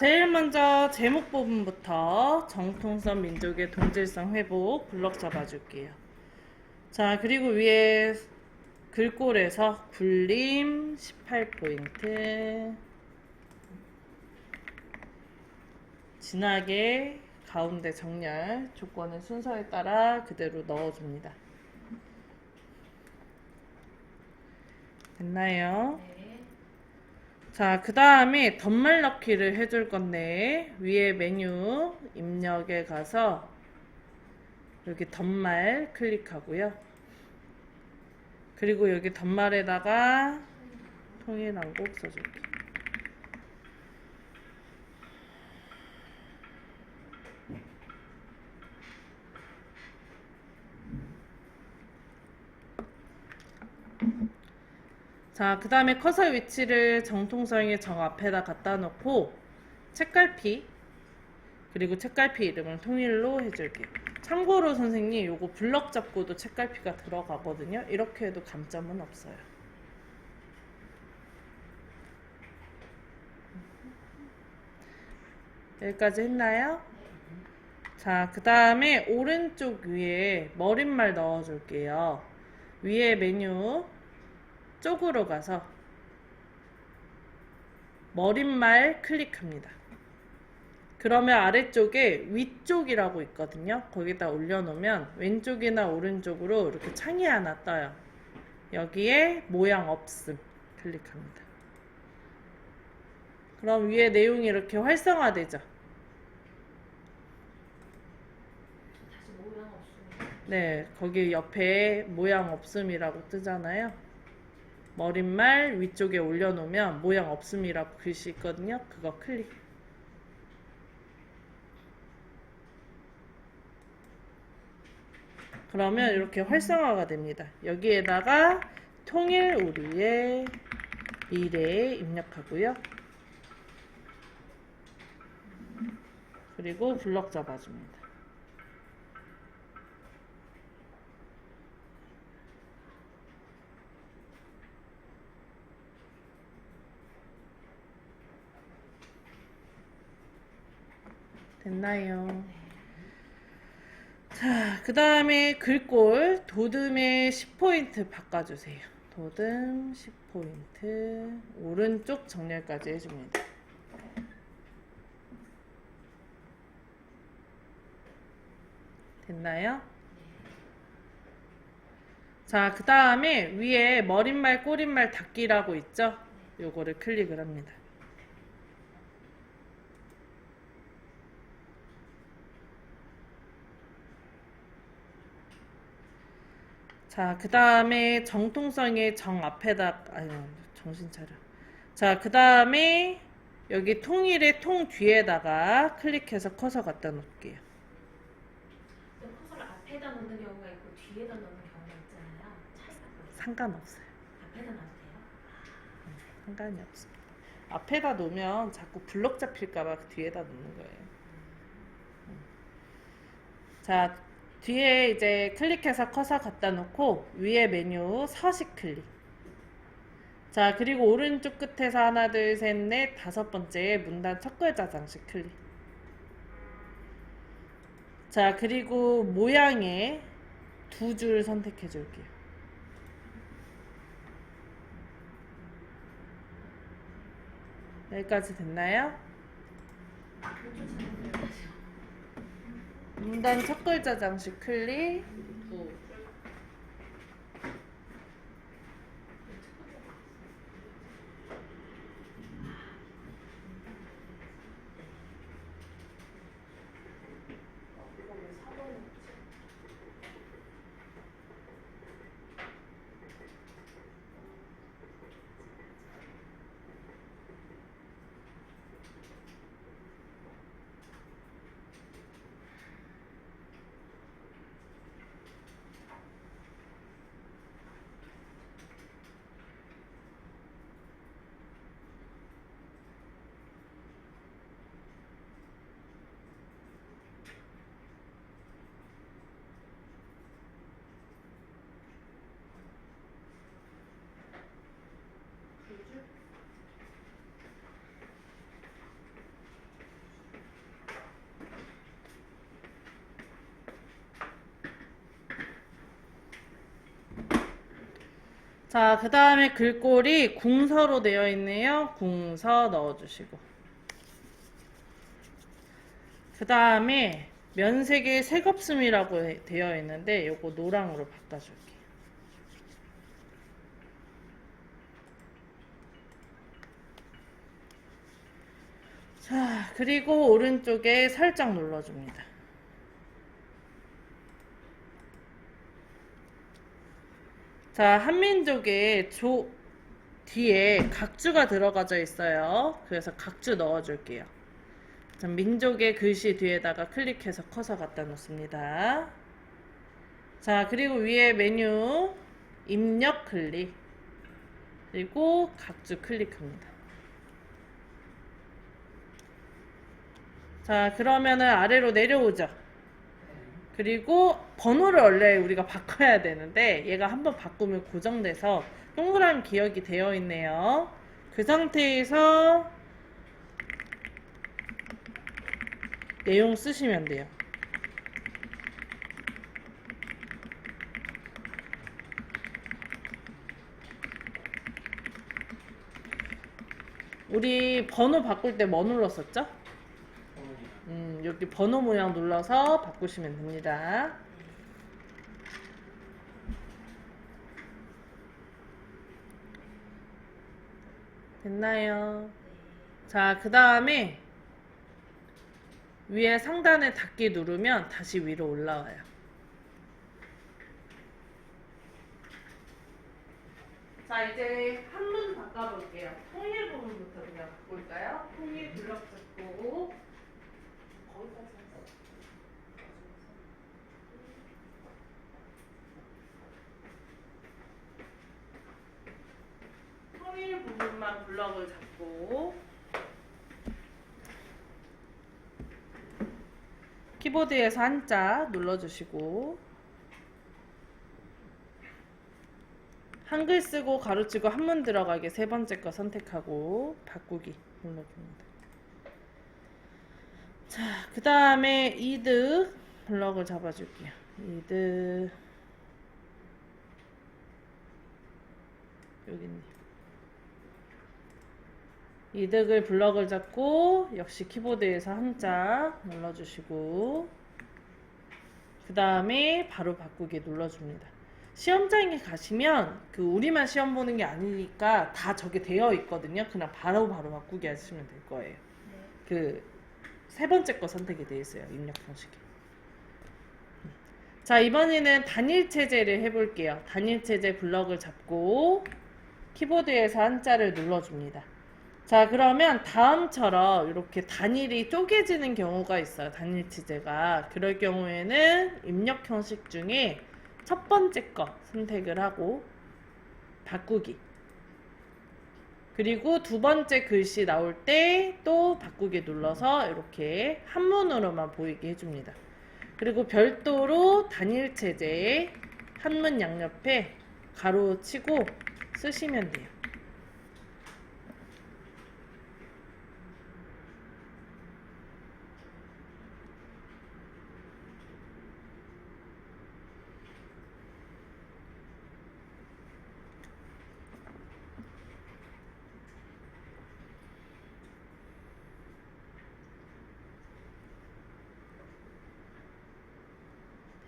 제일 먼저 제목 부분부터 정통성 민족의 동질성 회복 블럭 잡아줄게요. 자, 그리고 위에 글꼴에서 굴림 18포인트, 진하게 가운데 정렬 조건의 순서에 따라 그대로 넣어줍니다. 됐나요? 네. 자, 그 다음에 덧말 넣기를 해줄 건데 위에 메뉴 입력에 가서 여기 덧말 클릭하고요. 그리고 여기 덧말에다가 통일한곡 써줄게요. 자, 그 다음에 커서 위치를 정통성의 정 앞에다 갖다 놓고 책갈피 그리고 책갈피 이름을 통일로 해줄게요. 참고로 선생님 요거 블럭 잡고도 책갈피가 들어가거든요. 이렇게 해도 감점은 없어요. 여기까지 했나요? 자, 그 다음에 오른쪽 위에 머릿말 넣어줄게요. 위에 메뉴 쪽으로 가서 머릿말 클릭합니다. 그러면 아래쪽에 위쪽이라고 있거든요. 거기다 올려놓으면 왼쪽이나 오른쪽으로 이렇게 창이 하나 떠요. 여기에 모양 없음 클릭합니다. 그럼 위에 내용이 이렇게 활성화되죠. 다시 모양 없습니다. 네, 거기 옆에 모양 없음이라고 뜨잖아요. 머릿말 위쪽에 올려놓으면 모양 없음이라고 글씨 있거든요. 그거 클릭. 그러면 이렇게 활성화가 됩니다. 여기에다가 통일 우리의 미래 입력하고요. 그리고 블럭 잡아줍니다. 됐나요? 자, 그 다음에 글꼴 도듬의 10포인트 바꿔주세요. 도듬 10포인트 오른쪽 정렬까지 해줍니다. 됐나요? 자, 그 다음에 위에 머릿말 꼬릿말 닫기라고 있죠? 요거를 클릭을 합니다. 자, 그 다음에 정통성의 정 앞에다, 아유, 정신 차려. 자, 그 다음에 여기 통일의 통 뒤에다가 클릭해서 커서 갖다 놓을게요. 커서를 앞에다 놓는 경우가 있고 뒤에다 놓는 경우가 있잖아요. 차이가 뭐예요? 상관없어요. 앞에다 놔도 돼요? 상관이 없습니다. 앞에다 놓으면 자꾸 블럭 잡힐까봐 뒤에다 놓는 거예요. 자, 뒤에 이제 클릭해서 커서 갖다 놓고 위에 메뉴 서식 클릭. 자, 그리고 오른쪽 끝에서 하나, 둘, 셋, 넷, 다섯 번째 문단 첫 글자 장식 클릭. 자, 그리고 모양에 두 줄 선택해 줄게요. 여기까지 됐나요? 문단 첫 글자 장식 클릭. 자, 그 다음에 글꼴이 궁서로 되어 있네요. 궁서 넣어주시고. 그 다음에 면색이 색없음이라고 되어 있는데 요거 노랑으로 바꿔줄게요. 자, 그리고 오른쪽에 살짝 눌러줍니다. 자, 한민족의 뒤에 각주가 들어가져 있어요. 그래서 각주 넣어줄게요. 자, 민족의 글씨 뒤에다가 클릭해서 커서 갖다 놓습니다. 자, 그리고 위에 메뉴 입력 클릭, 그리고 각주 클릭합니다. 자, 그러면은 아래로 내려오죠. 그리고 번호를 원래 우리가 바꿔야 되는데 얘가 한번 바꾸면 고정돼서 동그라미 기억이 되어 있네요. 그 상태에서 내용 쓰시면 돼요. 우리 번호 바꿀 때 뭐 눌렀었죠? 여기 번호 모양 눌러서 바꾸시면 됩니다. 됐나요? 자, 그 다음에 위에 상단에 닫기 누르면 다시 위로 올라와요. 자, 이제 한문 바꿔볼게요. 통일 부분부터 그냥 바꿀까요? 통일 블럭 잡고 거기까지 했어. 통일 부분만 블럭을 잡고 키보드에서 한자 눌러주시고 한글 쓰고 가로치고 한문 들어가게 세 번째 거 선택하고 바꾸기 눌러줍니다. 자, 그 다음에 이드 블럭을 잡아줄게요. 이드 여기 있네. 이득을 블럭을 잡고 역시 키보드에서 한자 눌러주시고 그 다음에 바로 바꾸기 눌러줍니다. 시험장에 가시면 그 우리만 시험 보는 게 아니니까 다 저게 되어 있거든요. 그냥 바로 바꾸기 하시면 될 거예요. 그 세 번째 거 선택이 되어 있어요. 입력 방식이. 자, 이번에는 단일 체제를 해볼게요. 단일 체제 블럭을 잡고 키보드에서 한자를 눌러줍니다. 자, 그러면 다음처럼 이렇게 단일이 쪼개지는 경우가 있어요. 단일 체제가. 그럴 경우에는 입력 형식 중에 첫 번째 거 선택을 하고 바꾸기. 그리고 두 번째 글씨 나올 때 또 바꾸기 눌러서 이렇게 한문으로만 보이게 해줍니다. 그리고 별도로 단일 체제에 한문 양옆에 가로 치고 쓰시면 돼요.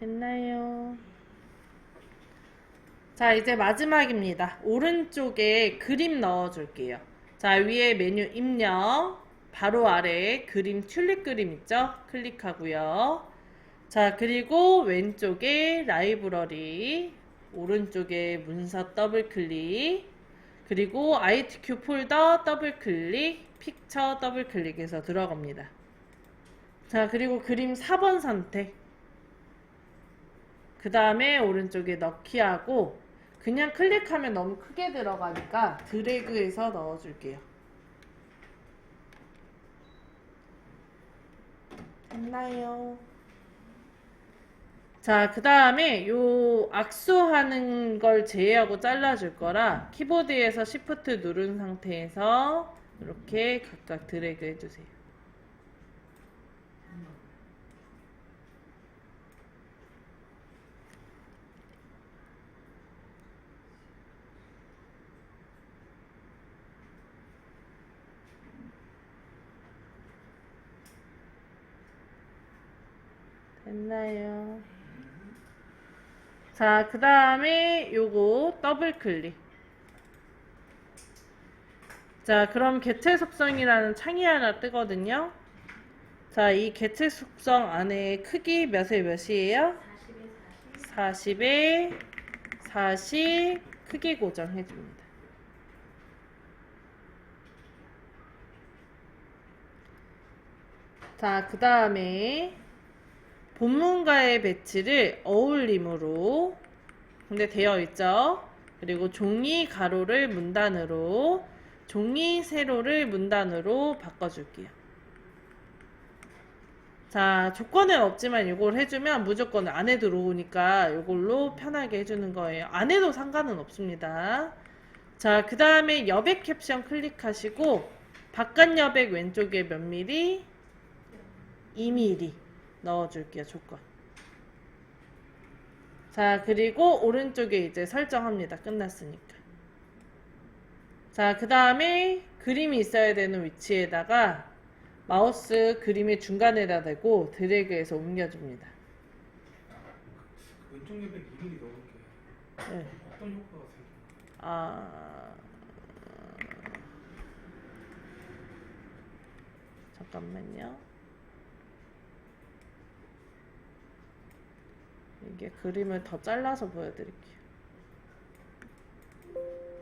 됐나요? 자, 이제 마지막입니다. 오른쪽에 그림 넣어줄게요. 자, 위에 메뉴 입력, 바로 아래에 그림 튤립 그림 있죠? 클릭하고요. 자, 그리고 왼쪽에 라이브러리, 오른쪽에 문서 더블 클릭, 그리고 ITQ 폴더 더블 클릭, 픽처 더블 클릭해서 들어갑니다. 자, 그리고 그림 4번 선택. 그 다음에 오른쪽에 넣기 하고 그냥 클릭하면 너무 크게 들어가니까 드래그해서 넣어줄게요. 됐나요? 자, 그 다음에 요 악수하는 걸 제외하고 잘라줄 거라 키보드에서 Shift 누른 상태에서 이렇게 각각 드래그 해주세요. 됐나요? 자, 그 다음에 요거 더블 클릭. 자, 그럼 개체 속성이라는 창이 하나 뜨거든요. 자, 이 개체 속성 안에 크기 몇에 몇이에요? 40에 40에 40 크기 고정해줍니다. 자, 그 다음에 본문과의 배치를 어울림으로 근데 되어 있죠. 그리고 종이 가로를 문단으로 종이 세로를 문단으로 바꿔줄게요. 자, 조건은 없지만 이걸 해주면 무조건 안에 들어오니까 이걸로 편하게 해주는 거예요. 안 해도 상관은 없습니다. 자, 그 다음에 여백 캡션 클릭하시고 바깥 여백 왼쪽에 몇 미리? 2mm 넣어줄게요. 조건. 자, 그리고 오른쪽에 이제 설정합니다. 끝났으니까. 자, 그 다음에 그림이 있어야 되는 위치에다가 마우스 그림의 중간에다 대고 드래그해서 옮겨줍니다. 왼쪽 옆에 2mm 넣을게. 네. 어떤 효과가 생겨? 잠깐만요. 이게 그림을 더 잘라서 보여드릴게요.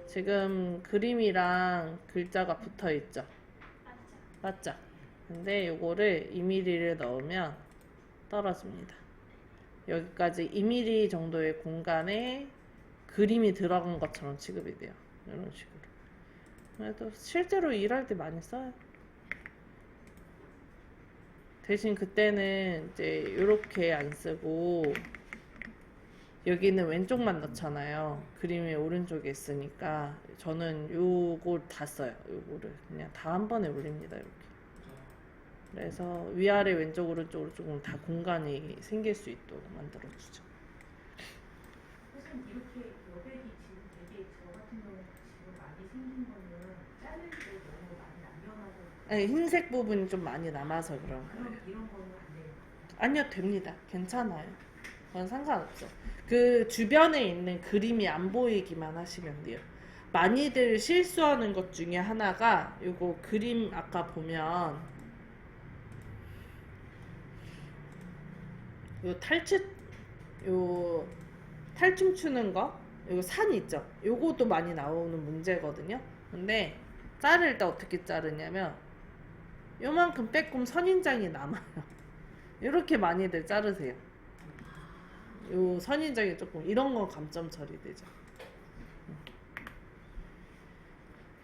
지금 그림이랑 글자가 붙어 있죠? 맞죠? 근데 요거를 2mm를 넣으면 떨어집니다. 여기까지 2mm 정도의 공간에 그림이 들어간 것처럼 취급이 돼요. 이런 식으로. 그래도 실제로 일할 때 많이 써요. 대신 그때는 이제 이렇게 안 쓰고 여기는 왼쪽만 넣잖아요. 그림이 오른쪽에 있으니까 저는 요걸 다 써요. 요거를 그냥 다 한 번에 올립니다. 이렇게. 그래서 위아래 왼쪽 오른쪽으로 조금 다 공간이 생길 수 있도록 만들어주죠. 선생님 이렇게 여백이 지금 되게 저 같은 경우는 지금 많이 생긴 거는 자를 때 너무 많이 남겨놔서 아니, 흰색 부분이 좀 많이 남아서 그런 거예요. 그럼 이런 거는 안 돼요. 아니요, 됩니다. 괜찮아요. 그건 상관없어. 그 주변에 있는 그림이 안 보이기만 하시면 돼요. 많이들 실수하는 것 중에 하나가 요거 그림 아까 보면 요 탈춤 추는 거 요거 산 있죠? 요것도 많이 나오는 문제거든요. 근데 자를 때 어떻게 자르냐면 요만큼 빼꼼 선인장이 남아요. 이렇게 많이들 자르세요. 요 선인장이 조금 이런 건 감점 처리되죠.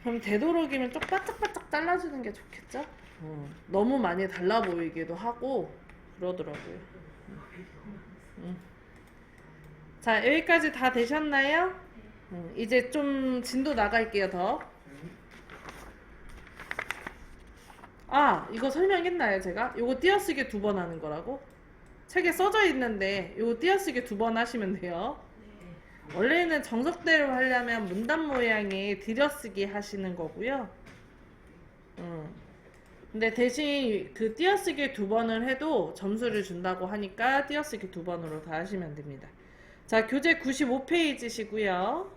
그럼 되도록이면 좀 바짝바짝 잘라주는 게 좋겠죠? 너무 많이 달라 보이기도 하고 그러더라고요. 자, 여기까지 다 되셨나요? 이제 좀 진도 나갈게요. 더. 아, 이거 설명했나요, 제가? 요거 띄어쓰기 2번 하는 거라고? 책에 써져 있는데 요거 띄어쓰기 2번 하시면 돼요. 원래는 정석대로 하려면 문단 모양의 들여쓰기 하시는 거고요. 근데 대신 그 띄어쓰기 2번을 해도 점수를 준다고 하니까 띄어쓰기 2번으로 다 하시면 됩니다. 자, 교재 95페이지시고요.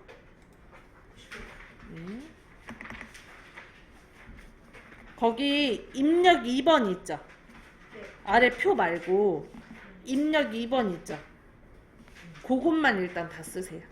거기 입력 2번 있죠? 아래 표 말고 입력 2번 있죠? 그것만 일단 다 쓰세요.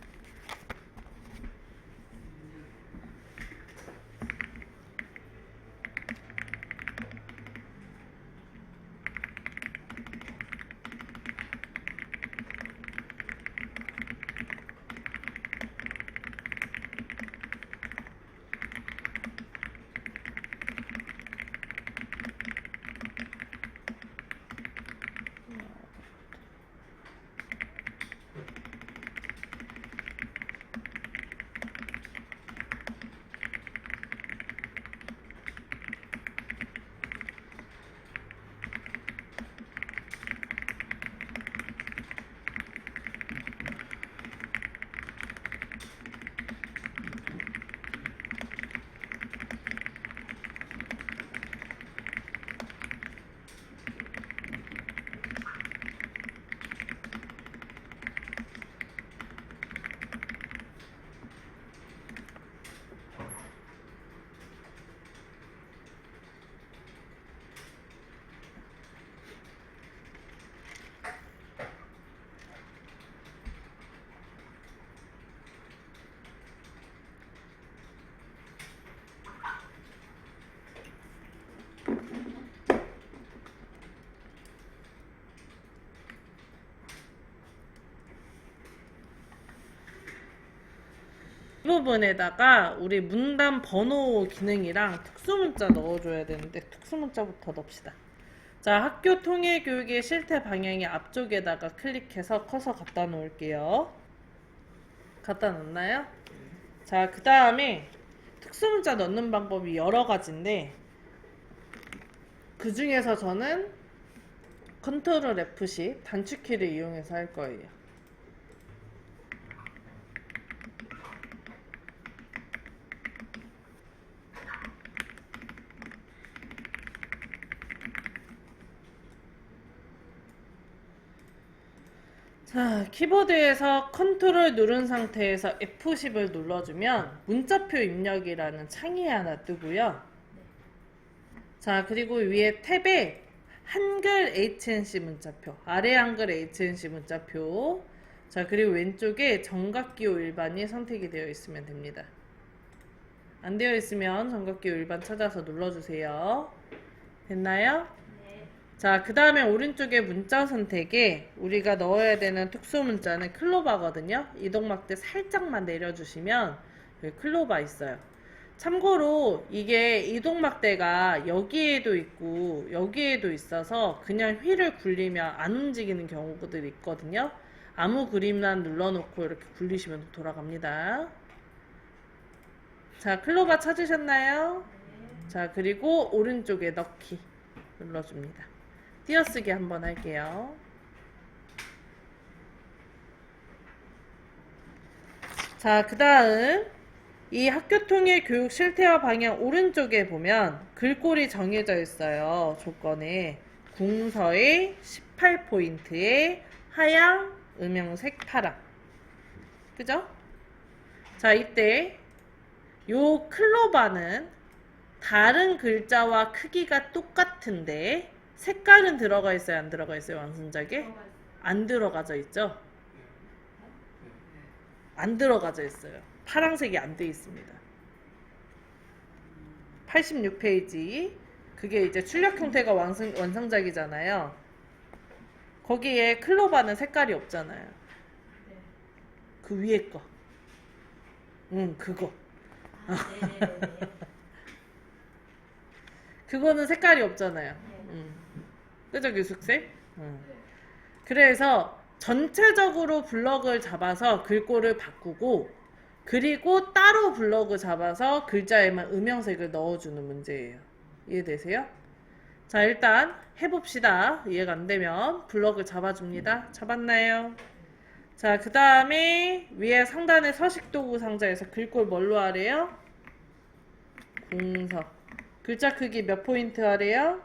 뒷부분에다가 우리 문단 번호 기능이랑 특수문자 넣어줘야 되는데 특수문자부터 넣읍시다. 자, 학교 통일교육의 실태 방향이 앞쪽에다가 클릭해서 커서 갖다 놓을게요. 갖다 놓나요? 자, 그 다음에 특수문자 넣는 방법이 여러 가지인데 그 중에서 저는 컨트롤 F10 단축키를 이용해서 할 거예요. 자, 키보드에서 컨트롤 누른 상태에서 F10을 눌러주면 문자표 입력이라는 창이 하나 뜨고요. 자, 그리고 위에 탭에 한글 HNC 문자표, 아래 한글 HNC 문자표. 자, 그리고 왼쪽에 정각기호 일반이 선택이 되어 있으면 됩니다. 안 되어 있으면 정각기호 일반 찾아서 눌러주세요. 됐나요? 네. 자, 그 다음에 오른쪽에 문자 선택에 우리가 넣어야 되는 특수 문자는 클로바거든요. 이동막대 살짝만 내려주시면 여기 클로바 있어요. 참고로 이게 이동막대가 여기에도 있고 여기에도 있어서 그냥 휠을 굴리면 안 움직이는 경우들이 있거든요. 아무 그림만 눌러놓고 이렇게 굴리시면 돌아갑니다. 자, 클로바 찾으셨나요? 자, 그리고 오른쪽에 넣기 눌러줍니다. 띄어쓰기 한번 할게요. 자, 그 다음 이 학교통일 교육 실태와 방향 오른쪽에 보면 글꼴이 정해져 있어요. 조건에 궁서에 18포인트에 하양, 음영색, 파랑. 그죠? 자, 이때 요 클로바는 다른 글자와 크기가 똑같은데 색깔은 들어가 있어요? 안 들어가 있어요? 왕순자에? 안 들어가져 있죠? 안 들어가져 있어요. 파란색이 안 돼 있습니다. 86페이지. 그게 이제 출력 형태가 완성작이잖아요. 거기에 클로바는 색깔이 없잖아요. 네. 그 위에 거. 그거. 네네네. 그거는 색깔이 없잖아요. 그죠, 교숙생? 그래서 전체적으로 블럭을 잡아서 글꼴을 바꾸고 그리고 따로 블럭을 잡아서 글자에만 음영색을 넣어주는 문제예요. 이해되세요? 자, 일단 해봅시다. 이해가 안 되면 블럭을 잡아줍니다. 잡았나요? 자, 그 다음에 위에 상단의 서식도구 상자에서 글꼴 뭘로 하래요? 궁서. 글자 크기 몇 포인트 하래요?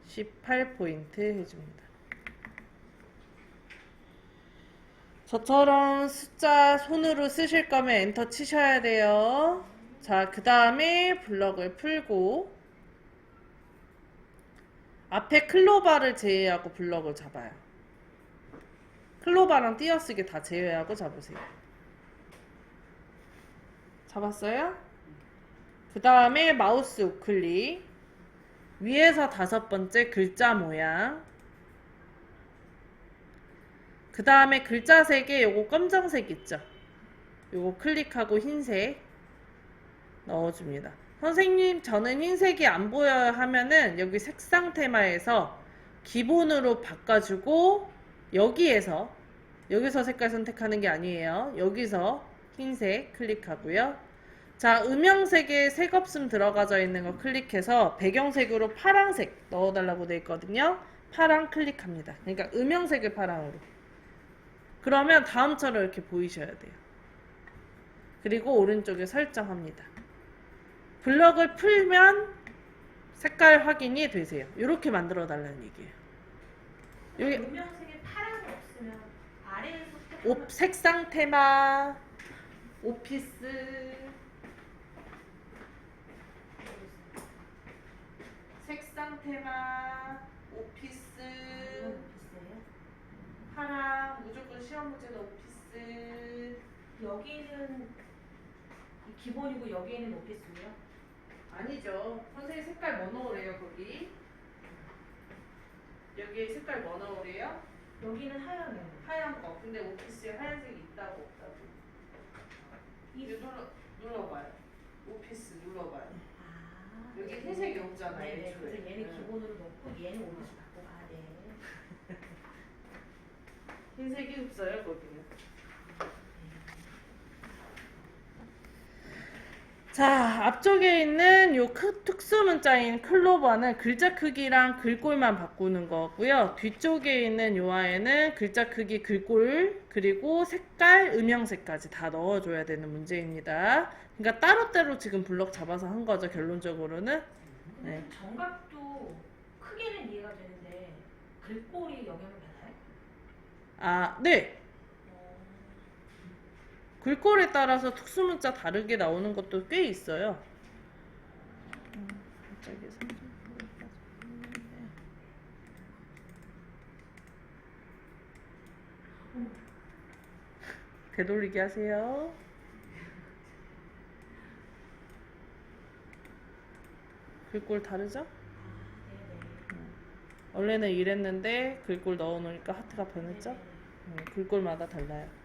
18포인트 해줍니다. 저처럼 숫자 손으로 쓰실 거면 엔터 치셔야 돼요. 자, 그 다음에 블럭을 풀고 앞에 클로바를 제외하고 블럭을 잡아요. 클로바랑 띄어쓰기 다 제외하고 잡으세요. 잡았어요? 그 다음에 마우스 우클릭 위에서 5번째 글자 모양 그 다음에 글자 색에 요거 검정색 있죠? 요거 클릭하고 흰색 넣어줍니다. 선생님 저는 흰색이 안 보여요 하면은 여기 색상 테마에서 기본으로 바꿔주고 여기서 색깔 선택하는 게 아니에요. 여기서 흰색 클릭하고요. 자, 음영색에 색 없음 들어가져 있는 거 클릭해서 배경색으로 파란색 넣어달라고 되어 있거든요. 파랑 클릭합니다. 그러니까 음영색을 파랑으로. 그러면 다음처럼 이렇게 보이셔야 돼요. 그리고 오른쪽에 설정합니다. 블럭을 풀면 색깔 확인이 되세요. 이렇게 만들어 달라는 얘기예요. 여기 음영색에 파란이 없으면 아래에서 색상 테마 오피스 색상 테마 오피스 비슷해요. 파랑 무조건 시험 문제는 오피스 여기는 기본이고 여기에는 오피스고요. 아니죠. 선생님 색깔 뭐 넣으래요 거기? 여기 색깔 뭐 넣으래요? 여기는 하얀이에요. 하얀 거. 근데 오피스에 하얀색이 있다고 없다고? 눌러봐요. 오피스 눌러봐요. 아, 여기 네. 회색이 없잖아요. 네네. 애초에. 그래서 얘는 네. 기본으로 넣고 얘는 오피스 갖고 가야 돼. 흰색이 없어요 거기는. 자, 앞쪽에 있는 요 특수 문자인 클로버는 글자 크기랑 글꼴만 바꾸는 거고요. 뒤쪽에 있는 요 아이는 글자 크기, 글꼴, 그리고 색깔, 음영색까지 다 넣어줘야 되는 문제입니다. 그러니까 따로따로 지금 블럭 잡아서 한 거죠, 결론적으로는. 네. 정각도 크게는 이해가 되는데 글꼴이 영향을 받아요? 아, 네. 글꼴에 따라서 특수 문자 다르게 나오는 것도 꽤 있어요. 갑자기 30%까지. 되돌리기 하세요. 글꼴 다르죠? 네네. 원래는 이랬는데 글꼴 넣어놓으니까 하트가 변했죠? 글꼴마다 달라요.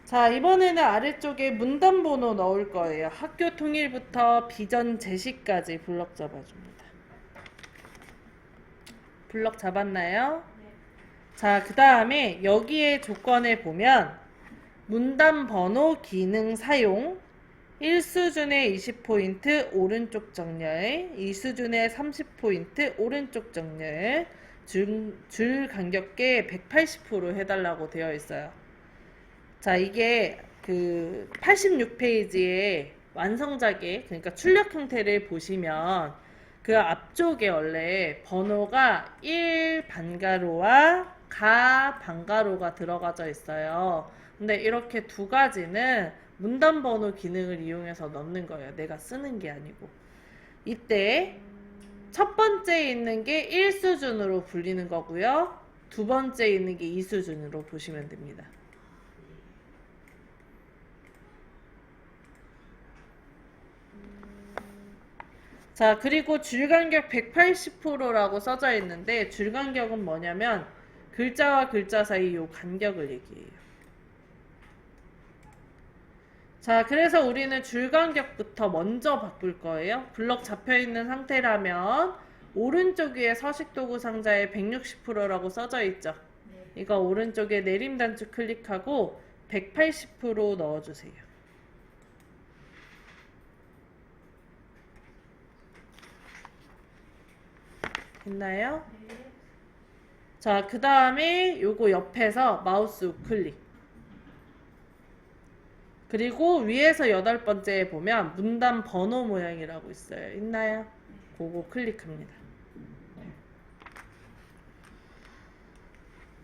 자, 이번에는 아래쪽에 문단 번호 넣을 거예요. 학교 통일부터 비전 제시까지 블럭 잡아줍니다. 블럭 잡았나요? 네. 자, 그 다음에 여기에 조건에 보면 문단 번호 기능 사용 1수준에 20포인트 오른쪽 정렬, 2수준에 30포인트 오른쪽 정렬, 줄 간격계 180% 해달라고 되어 있어요. 자, 이게 그 86페이지에 완성자계, 그러니까 출력 형태를 보시면 그 앞쪽에 원래 번호가 1 반가로와 가 반가로가 들어가져 있어요. 근데 이렇게 두 가지는 문단 번호 기능을 이용해서 넣는 거예요. 내가 쓰는 게 아니고. 이때 첫 번째 있는 게 1수준으로 불리는 거고요. 두 번째 있는 게 2수준으로 보시면 됩니다. 자, 그리고 줄간격 180%라고 써져 있는데 줄간격은 뭐냐면 글자와 글자 사이 요 간격을 얘기해요. 자, 그래서 우리는 줄간격부터 먼저 바꿀 거예요. 블럭 잡혀있는 상태라면 오른쪽 위에 서식도구 상자에 160%라고 써져 있죠. 네. 이거 오른쪽에 내림 단추 클릭하고 180% 넣어주세요. 됐나요? 네. 자, 그 다음에 요거 옆에서 마우스 우클릭. 그리고 위에서 8번째에 보면 문단 번호 모양이라고 있어요. 있나요? 그거 클릭합니다.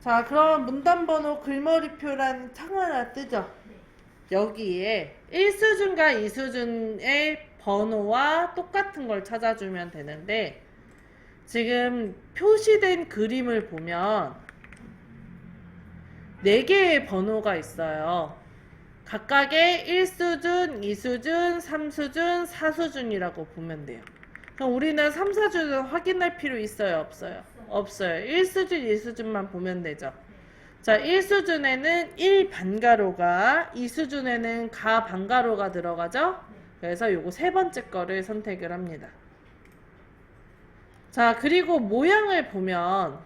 자, 그럼 문단 번호 글머리표라는 창 하나 뜨죠? 여기에 1수준과 2수준의 번호와 똑같은 걸 찾아주면 되는데 지금 표시된 그림을 보면 4개의 번호가 있어요. 각각의 1수준, 2수준, 3수준, 4수준이라고 보면 돼요. 그럼 우리는 3, 4수준 확인할 필요 있어요? 없어요? 없어요. 1수준, 2수준만 보면 되죠. 자, 1수준에는 1 반가로가, 2수준에는 가 반가로가 들어가죠? 그래서 요거 세 번째 거를 선택을 합니다. 자, 그리고 모양을 보면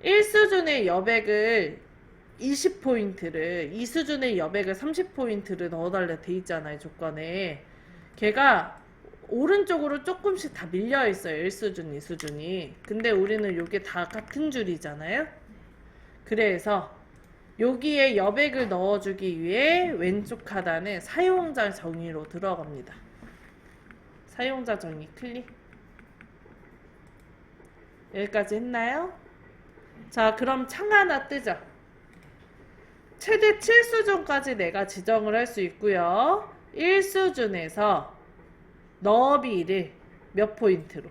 1수준의 여백을 20포인트를 2수준의 여백을 30포인트를 넣어달래 돼 있잖아요, 조건에. 걔가 오른쪽으로 조금씩 다 밀려 있어요, 1수준, 2수준이. 근데 우리는 요게 다 같은 줄이잖아요. 그래서 여기에 여백을 넣어주기 위해 왼쪽 하단에 사용자 정의로 들어갑니다. 사용자 정의 클릭. 여기까지 했나요? 자, 그럼 창 하나 뜨죠. 최대 7수준까지 내가 지정을 할 수 있고요. 1수준에서 너비를 몇 포인트로?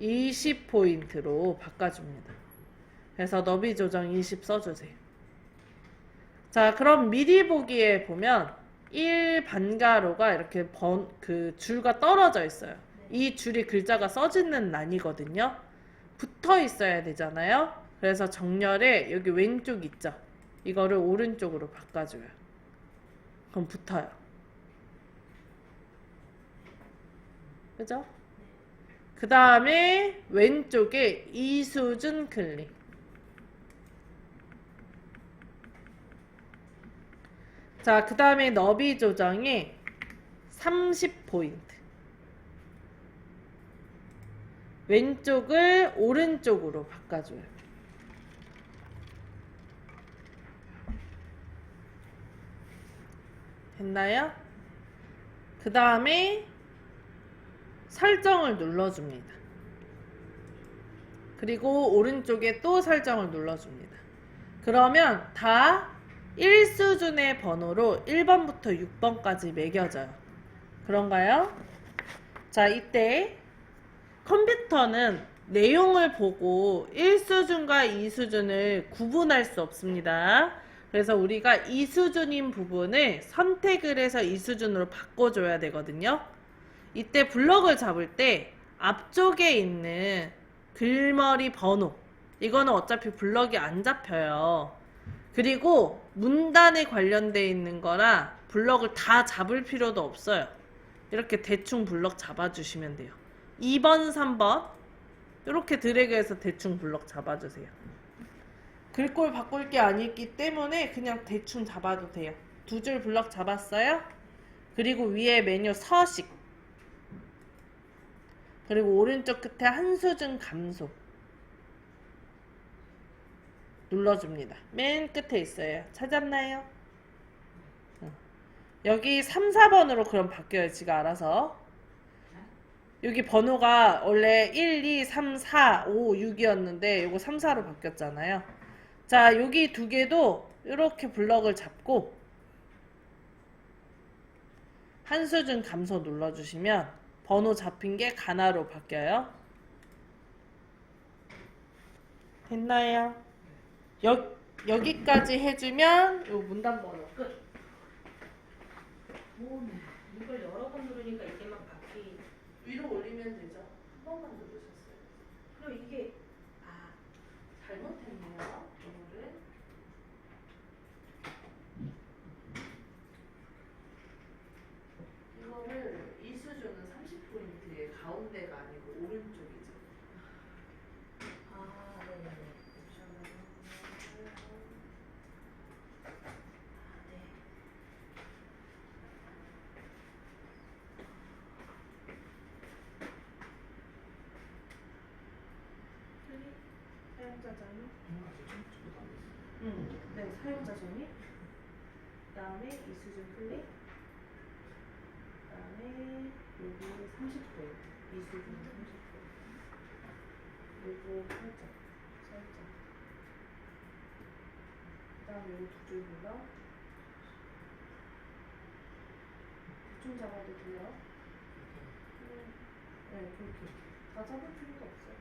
20포인트로 바꿔줍니다. 그래서 너비 조정 20 써주세요. 자, 그럼 미리 보기에 보면 1 반가로가 이렇게 그 줄과 떨어져 있어요. 이 줄이 글자가 써지는 란이거든요. 붙어 있어야 되잖아요. 그래서 정렬에 여기 왼쪽 있죠. 이거를 오른쪽으로 바꿔줘요. 그럼 붙어요. 그죠? 그 다음에 왼쪽에 이수준 클릭. 자, 그 다음에 너비 조정에 30포인트. 왼쪽을 오른쪽으로 바꿔줘요. 됐나요? 그 다음에 설정을 눌러줍니다. 그리고 오른쪽에 또 설정을 눌러줍니다. 그러면 다 1수준의 번호로 1번부터 6번까지 매겨져요. 그런가요? 자, 이때 컴퓨터는 내용을 보고 1수준과 2수준을 구분할 수 없습니다. 그래서 우리가 2수준인 부분을 선택을 해서 2수준으로 바꿔줘야 되거든요. 이때 블럭을 잡을 때 앞쪽에 있는 글머리 번호, 이거는 어차피 블럭이 안 잡혀요. 그리고 문단에 관련돼 있는 거라 블럭을 다 잡을 필요도 없어요. 이렇게 대충 블럭 잡아주시면 돼요. 2번, 3번 이렇게 드래그해서 대충 블럭 잡아주세요. 글꼴 바꿀 게 아니기 때문에 그냥 대충 잡아도 돼요. 두 줄 블럭 잡았어요. 그리고 위에 메뉴 서식, 그리고 오른쪽 끝에 한 수준 감소 눌러줍니다. 맨 끝에 있어요. 찾았나요? 여기 3, 4번으로 그럼 바뀌어요. 지가 알아서. 여기 번호가 원래 1, 2, 3, 4, 5, 6이었는데 요거 3, 4로 바뀌었잖아요. 자, 여기 두 개도 이렇게 블럭을 잡고 한 수준 감소 눌러주시면 번호 잡힌 게 가나로 바뀌어요. 됐나요? 여기까지 해주면 요 문단 번호 끝. 오네. 이걸 여러 번 누르니까 이게 막 바뀌. 위로 올리면 되죠. 한 번만 누르셨어요. 그럼 이게 잘못했네요. 번호를. 이거를 이 수준은 30포인트의 가운데가 아니고 오른쪽이죠. 네네네. 네. 사용자 정의. 아직 저도 안 됐어요. 네, 사용자 정의. 그다음에 이 수준 클릭. 그다음에 여기 30포인트. 이 수준 30포인트. 요거 살짝. 그다음에 요거 두 줄 눌러. 대충 잡아도 돼요. 네, 그렇게. 다 잡을 필요도 없어요.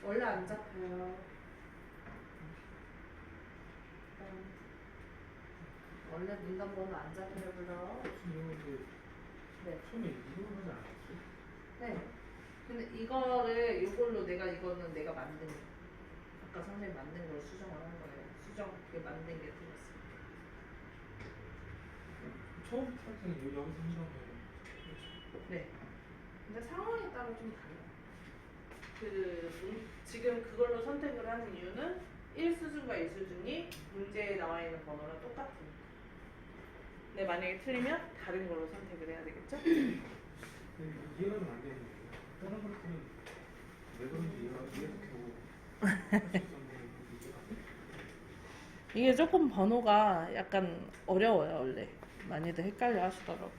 원래 안 잡혀요. 원래 문단 번호 안 잡혀요, 불러. 이거 네. 처음에 이거 하지 않았어요? 네. 근데 이거를 이걸로 이거는 내가 만든 거. 아까 선생님 만든 걸 수정을 한 거예요. 그게 만든 게 들었어요. 처음부터 할 때는 여기서 한다고 해요. 네. 근데 상황에 따라 좀 달라요. 지금 그걸로 선택을 하는 이유는 1수준과 2수준이 문제에 나와 있는 번호랑 똑같으니까. 근데 만약에 틀리면 다른 걸로 선택을 해야 되겠죠? 이해가 좀 안 되는 거예요. 다른 걸 때는 왜 그런지 이해가 되고 할수 있었는데 이해가 안 돼요. 이게 조금 번호가 약간 어려워요, 원래. 많이들 헷갈려 하시더라고.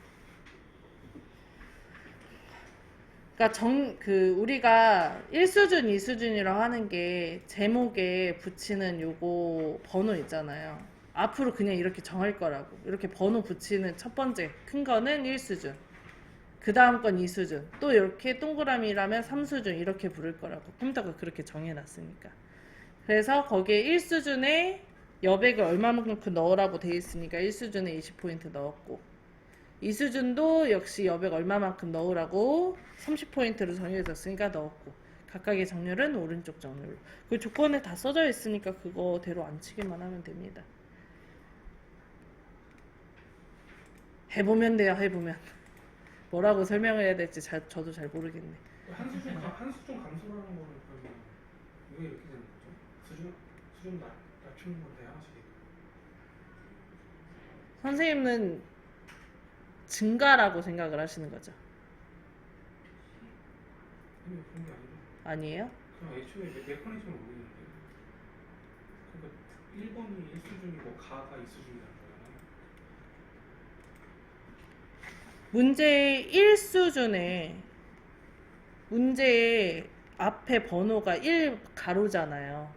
그러니까 우리가 1수준, 2수준이라고 하는 게 제목에 붙이는 요거 번호 있잖아요. 앞으로 그냥 이렇게 정할 거라고. 이렇게 번호 붙이는 첫 번째 큰 거는 1수준. 그 다음 건 2수준. 또 이렇게 동그라미라면 3수준 이렇게 부를 거라고. 컴퓨터가 그렇게 정해놨으니까. 그래서 거기에 1수준에 여백을 얼마만큼 넣으라고 돼 있으니까 1수준에 20포인트 넣었고, 2수준도 역시 여백 얼마만큼 넣으라고 30포인트로 정해졌으니까 넣었고, 각각의 정렬은 오른쪽 정렬로. 그 조건에 다 써져 있으니까 그거대로 안 치기만 하면 됩니다. 해보면 돼요. 해보면 뭐라고 설명을 해야 될지 저도 잘 모르겠네. 한수준 감소라는 거는 그러면 왜 이렇게 되는 거죠? 수준 낮추는 건데 하나씩. 선생님은 증가라고 생각을 하시는 거죠? 아니 그런 게 아니고 아니에요? 그냥 애초에 메커니즘을 모르겠는데. 그러니까 1번이 1수준이고 가가 2수준이라는 거잖아요. 문제 1수준에 문제의 앞에 번호가 1 가로잖아요.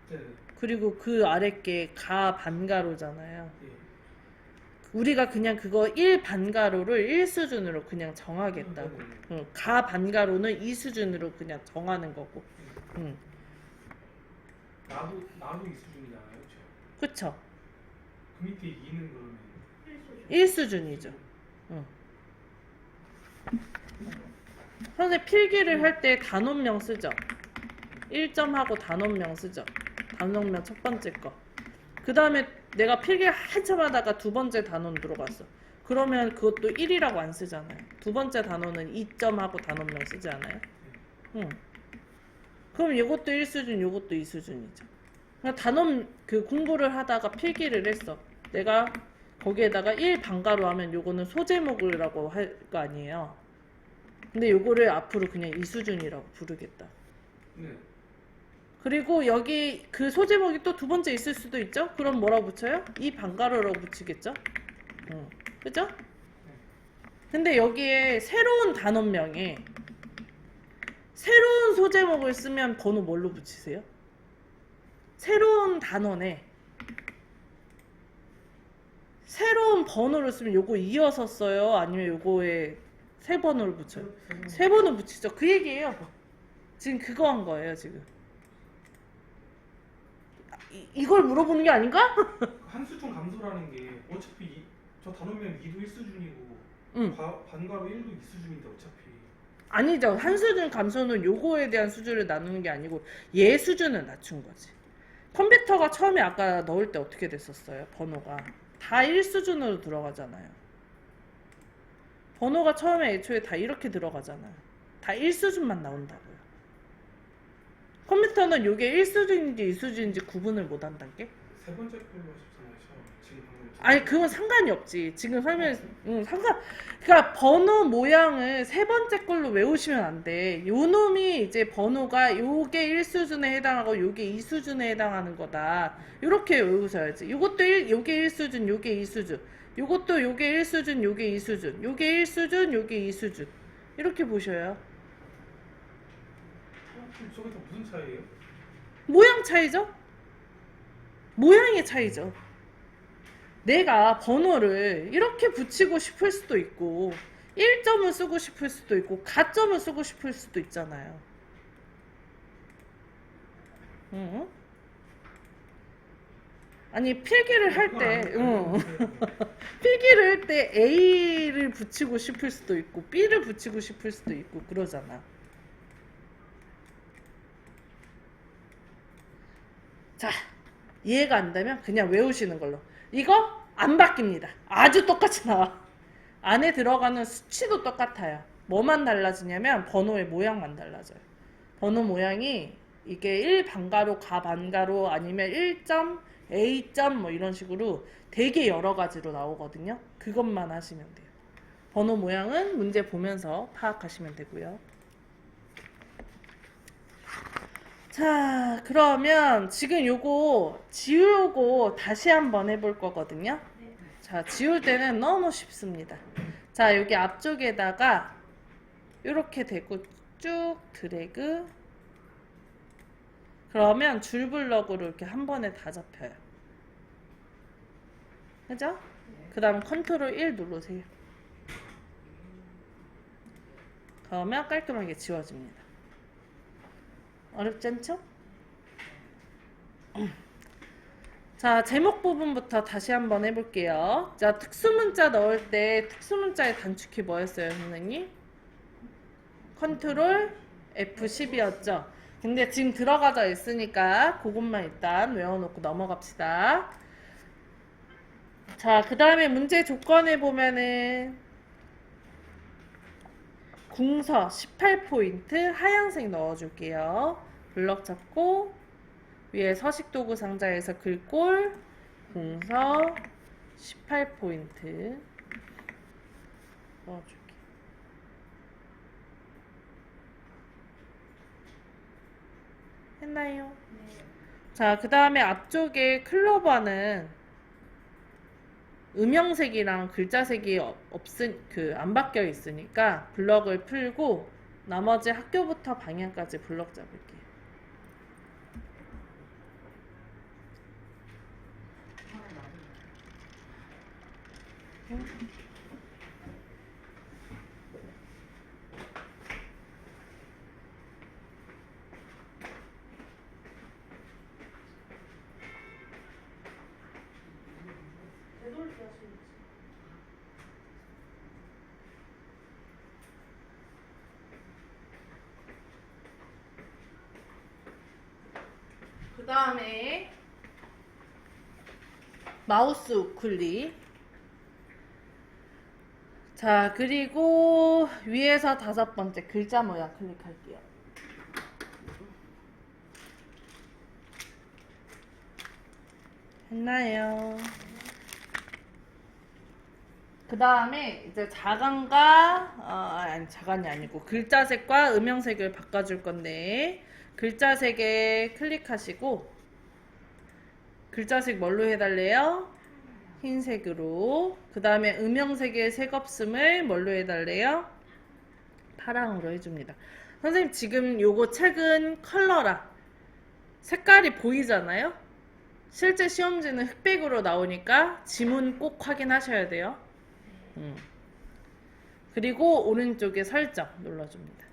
네. 그리고 그 아래 게 가 반가로잖아요. 예. 우리가 그냥 그거 1 반가로를 1수준으로 그냥 정하겠다고. 응, 가 반가로는 2수준으로 그냥 정하는 거고. 응. 나도 2수준이잖아요, 그렇죠? 그쵸? 그 밑에 2는 그러면 1수준이죠. 응. 선생님 필기를 할 때 단원명 쓰죠? 1점하고 단원명 쓰죠? 단원명 첫 번째 거. 그 다음에 내가 필기 한참 하다가 두 번째 단원 들어갔어. 그러면 그것도 1이라고 안 쓰잖아요. 두 번째 단원은 2점하고 단원명 쓰지 않아요? 응. 그럼 이것도 1수준, 이것도 2수준이죠. 그러니까 단원 그 공부를 하다가 필기를 했어. 내가 거기에다가 1 반가로 하면 요거는 소제목이라고 할 거 아니에요. 근데 요거를 앞으로 그냥 2수준이라고 부르겠다. 네. 그리고 여기 그 소제목이 또 두 번째 있을 수도 있죠? 그럼 뭐라고 붙여요? 2 반가로라고 붙이겠죠? 그죠? 근데 여기에 새로운 단원명에 새로운 소제목을 쓰면 번호 뭘로 붙이세요? 새로운 단원에 새로운 번호를 쓰면 요거 이어서 써요? 아니면 요거에 세 번호를 붙여요? 세 번호 붙이죠. 그 얘기예요. 지금 그거 한 거예요, 지금. 이걸 물어보는 게 아닌가? 한수준 감소라는 게 어차피 저 단원명 2도 1수준이고 응. 반가로 1도 2수준인데 어차피 아니죠. 한 수준 감소는 요거에 대한 수준을 나누는 게 아니고 얘 수준을 낮춘 거지. 컴퓨터가 처음에 아까 넣을 때 어떻게 됐었어요? 번호가 다 1수준으로 들어가잖아요. 번호가 처음에 애초에 다 이렇게 들어가잖아요. 다 1수준만 나온다고요. 컴퓨터는 요게 1수준인지 2수준인지 구분을 못 한다는 게? 세 번째 걸로 하셨잖아요. 지금 방금 아니 그건 상관이 없지. 지금 설명 그러니까 번호 모양을 세 번째 걸로 외우시면 안 돼. 요 놈이 이제 번호가 요게 1수준에 해당하고 요게 2수준에 해당하는 거다. 요렇게 외우셔야지. 요게 1수준, 요게 2수준. 요것도 요게 1수준, 요게 2수준. 요게 1수준, 요게 2수준. 이렇게 보셔요. 저게 다 무슨 차이예요? 모양 차이죠? 모양의 차이죠. 내가 번호를 이렇게 붙이고 싶을 수도 있고 1점을 쓰고 싶을 수도 있고 가점을 쓰고 싶을 수도 있잖아요. 응? 아니 필기를 할 때 필기를 할 때 A를 붙이고 싶을 수도 있고 B를 붙이고 싶을 수도 있고 그러잖아. 자, 이해가 안 되면 그냥 외우시는 걸로. 이거 안 바뀝니다. 아주 똑같이 나와. 안에 들어가는 수치도 똑같아요. 뭐만 달라지냐면 번호의 모양만 달라져요. 번호 모양이 이게 1 반가로, 가 반가로 아니면 1점, A점 뭐 이런 식으로 되게 여러 가지로 나오거든요. 그것만 하시면 돼요. 번호 모양은 문제 보면서 파악하시면 되고요. 자, 그러면 지금 요거 지우고 다시 한번 해볼 거거든요. 자, 지울 때는 너무 쉽습니다. 자, 여기 앞쪽에다가 이렇게 대고 쭉 드래그. 그러면 줄블럭으로 이렇게 한 번에 다 잡혀요. 그죠? 그 다음 컨트롤 1 누르세요. 그러면 깔끔하게 지워집니다. 어렵지 않죠? 자, 제목 부분부터 다시 한번 해볼게요. 자, 특수문자 넣을 때 특수문자의 단축키 뭐였어요, 선생님? 컨트롤 F10이었죠? 근데 지금 들어가져 있으니까 그것만 일단 외워놓고 넘어갑시다. 자, 그 다음에 문제 조건에 보면은 궁서 18포인트 하얀색 넣어줄게요. 블럭 잡고 위에 서식도구 상자에서 글꼴 궁서 18포인트 넣어줄게요. 했나요? 네. 자, 그 다음에 앞쪽에 클로버는 음영색이랑 글자색이 안 바뀌어 있으니까 블럭을 풀고 나머지 학교부터 방향까지 블럭 잡을게요. 그 다음에 마우스 우클릭. 자, 그리고 위에서 5번째 글자 모양 클릭할게요. 했나요? 그 다음에 이제 자간이 아니고 글자색과 음영색을 바꿔줄 건데 글자색에 클릭하시고 글자색 뭘로 해달래요? 흰색으로. 그 다음에 음영색의 색없음을 뭘로 해달래요? 파랑으로 해줍니다. 선생님 지금 요거 책은 컬러라 색깔이 보이잖아요? 실제 시험지는 흑백으로 나오니까 지문 꼭 확인하셔야 돼요. 그리고 오른쪽에 설정 눌러줍니다.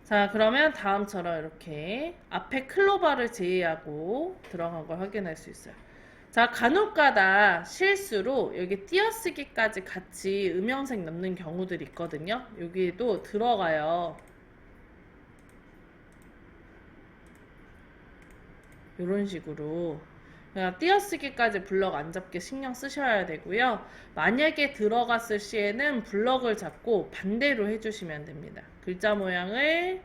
자, 그러면 다음처럼 이렇게 앞에 클로버를 제외하고 들어간 걸 확인할 수 있어요. 자, 간혹가다 실수로 여기 띄어쓰기까지 같이 음영색 넣는 경우들이 있거든요. 여기에도 들어가요. 이런 식으로. 그러니까 띄어쓰기까지 블럭 안 잡게 신경 쓰셔야 되고요. 만약에 들어갔을 시에는 블럭을 잡고 반대로 해주시면 됩니다. 글자 모양을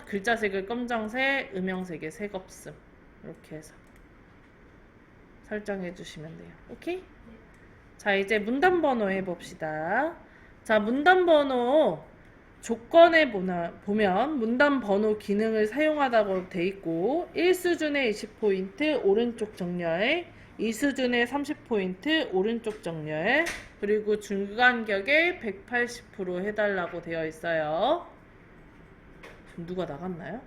글자색을 검정색, 음영색의 색없음 이렇게 해서 설정해 주시면 돼요. 오케이? 자, 이제 문단 번호 해봅시다. 자, 문단 번호 조건에 보면 문단 번호 기능을 사용하다고 돼 있고 1수준에 20포인트 오른쪽 정렬, 2수준에 30포인트 오른쪽 정렬, 그리고 중간격에 180% 해달라고 되어 있어요. 지금 누가 나갔나요?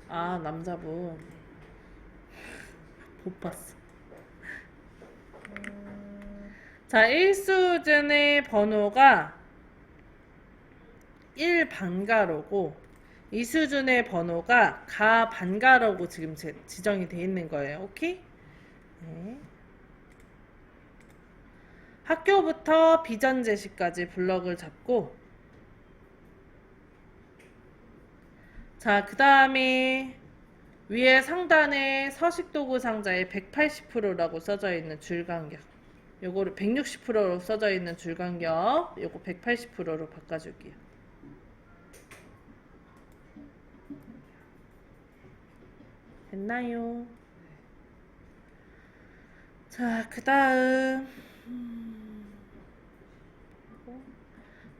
아, 남자분. 못 봤어. 자, 1수준의 번호가 1반가로고 2수준의 번호가 가반가로고 지금 지정이 되어 있는 거예요. 오케이? 네. 학교부터 비전제시까지 블럭을 잡고 자, 그 다음에 위에 상단에 서식도구 상자에 180%라고 써져 있는 줄간격 요거를 160%로 써져 있는 줄간격 요거 180%로 바꿔줄게요. 됐나요? 자, 그 다음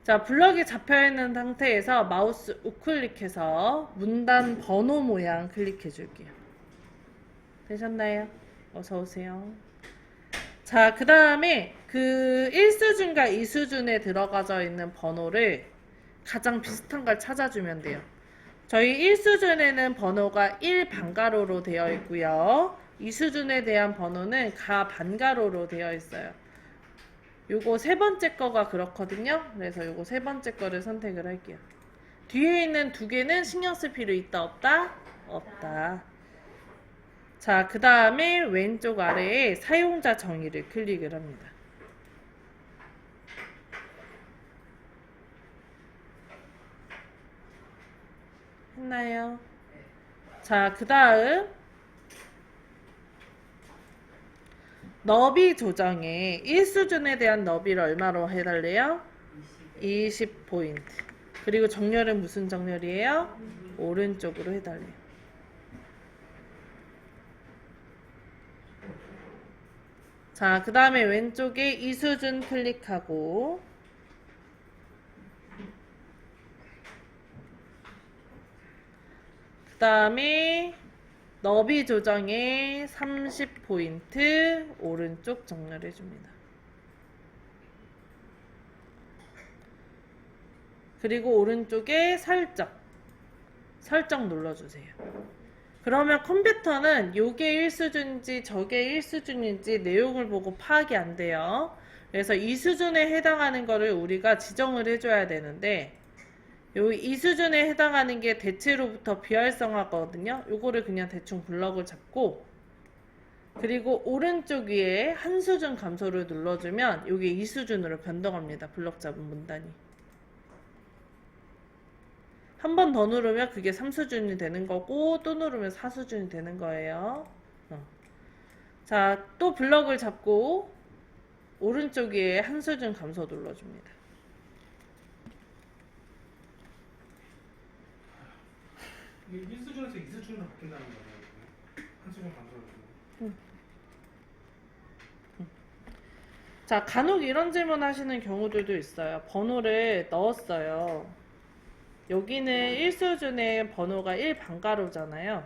자, 블럭이 잡혀있는 상태에서 마우스 우클릭해서 문단 번호 모양 클릭해 줄게요. 되셨나요? 어서오세요. 자, 그 다음에 그 1수준과 2수준에 들어가져 있는 번호를 가장 비슷한 걸 찾아주면 돼요. 저희 1수준에는 번호가 1반가로로 되어 있고요. 2수준에 대한 번호는 가반가로로 되어 있어요. 요거 세 번째 거가 그렇거든요. 그래서 요거 세 번째 거를 선택을 할게요. 뒤에 있는 두 개는 신경 쓸 필요 있다 없다? 없다. 자, 그 다음에 왼쪽 아래에 사용자 정의를 클릭을 합니다. 했나요? 자, 그 다음 너비 조정에 1수준에 대한 너비를 얼마로 해달래요? 20포인트. 그리고 정렬은 무슨 정렬이에요? 오른쪽으로 해달래요. 자, 그 다음에 왼쪽에 이수준 클릭하고 그 다음에 너비 조정에 30포인트 오른쪽 정렬해 줍니다. 그리고 오른쪽에 설정 눌러주세요. 그러면 컴퓨터는 요게 1수준인지 저게 1수준인지 내용을 보고 파악이 안 돼요. 그래서 이 수준에 해당하는 거를 우리가 지정을 해줘야 되는데 요 이 수준에 해당하는 게 대체로부터 비활성화거든요. 요거를 그냥 대충 블럭을 잡고 그리고 오른쪽 위에 한 수준 감소를 눌러주면 요게 2수준으로 변동합니다. 블럭 잡은 문단이. 한 번 더 누르면 그게 3수준이 되는 거고 또 누르면 4수준이 되는 거예요. 자, 또 블럭을 잡고 오른쪽 위에 한 수준 감소 눌러줍니다. 이게 1수준에서 2수준으로 바뀐다는 거네요. 한 수준 감소를. 자, 간혹 이런 질문 하시는 경우들도 있어요. 번호를 넣었어요. 여기는 1수준의 번호가 1반가로잖아요.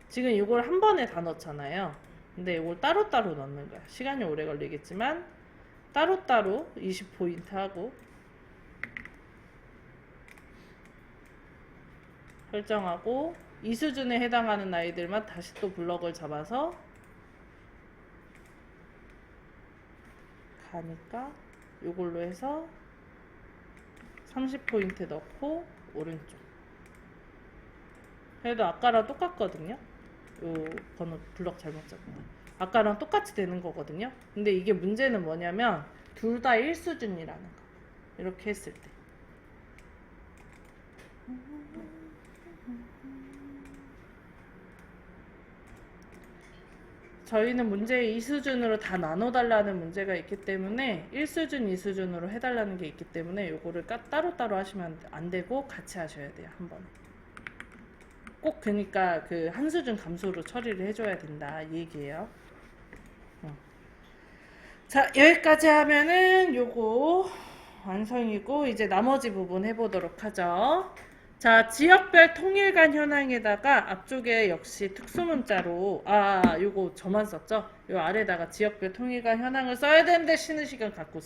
지금 이걸 한 번에 다 넣잖아요. 근데 이걸 따로따로 넣는 거야. 시간이 오래 걸리겠지만 따로따로 20포인트 하고 설정하고 이 수준에 해당하는 아이들만 다시 또 블럭을 잡아서 가니까 이걸로 해서 30포인트 넣고 오른쪽. 그래도 아까랑 똑같거든요. 요 번호 블럭 잘못 잡았다. 아까랑 똑같이 되는 거거든요. 근데 이게 문제는 뭐냐면 둘 다 1수준이라는 거. 이렇게 했을 때. 저희는 문제 2수준으로 다 나눠달라는 문제가 있기 때문에 1수준, 2수준으로 해달라는 게 있기 때문에 요거를 따로따로 하시면 안 되고 같이 하셔야 돼요. 한 번에. 꼭 그러니까 그 한 수준 감소로 처리를 해줘야 된다 이 얘기예요. 자, 여기까지 하면은 요거 완성이고 이제 나머지 부분 해보도록 하죠. 자, 지역별 통일간 현황에다가 앞쪽에 역시 특수문자로 요거 저만 썼죠? 요 아래다가 지역별 통일간 현황을 써야 되는데 쉬는 시간 갖고